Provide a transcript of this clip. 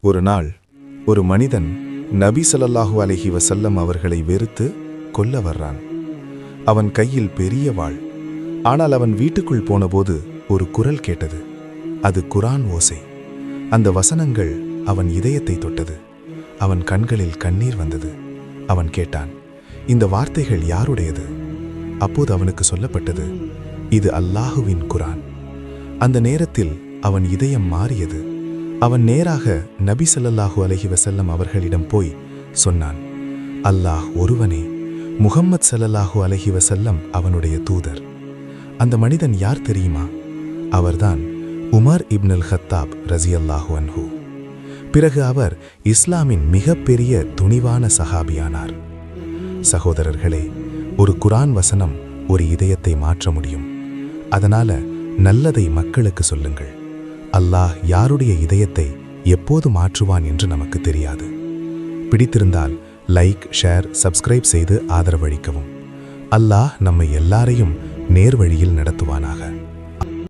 ஒரு நாள் ஒரு மனிதன் நபி ஸல்லல்லாஹு அலைஹி வஸல்லம் அவர்களை வெறுத்து கொல்ல வர்றான். அவன் கையில் பெரிய வாள். ஆனால் அவன் வீட்டுக்குள் போனபோது ஒரு குரல் கேட்டது. அது குர்ஆன் ஓசை. அந்த வசனங்கள் அவன் இதயத்தை தொட்டது. அவன் கண்களில் கண்ணீர் வந்தது. அவன் கேட்டான், இந்த வார்த்தைகள் யாருடையது? அப்போது அவனுக்கு சொல்லப்பட்டது, இது அல்லாஹுவின் குர்ஆன். அந்த நேரத்தில் அவன் இதயம் மாறியது. அவன் நேராக நபி ஸல்லல்லாஹு அலைஹி வஸல்லம் அவர்களிடம் போய் சொன்னான், அல்லாஹ் ஒருவனே, முஹம்மத் ஸல்லல்லாஹு அலைஹி வஸல்லம் அவனுடைய தூதர். அந்த மனிதன் யார் தெரியுமா? அவர்தான் உமர் இப்னுல் ஹத்தாப் ரஸியல்லாஹு அன்ஹு. பிறகு அவர் இஸ்லாமின் மிகப்பெரிய துணிவான சஹாபியானார். சகோதரர்களே, ஒரு குர்ஆன் வசனம் ஒரு இதயத்தை மாற்ற முடியும். அதனால நல்லதை மக்களுக்கு சொல்லுங்கள். அல்லாஹ் யாருடைய இதயத்தை எப்போது மாற்றுவான் என்று நமக்கு தெரியாது. பிடித்திருந்தால் லைக், ஷேர், சப்ஸ்கிரைப் செய்து ஆதரவளிக்கவும். அல்லாஹ் நம்மை எல்லாரையும் நேர்வழியில் நடத்துவானாக.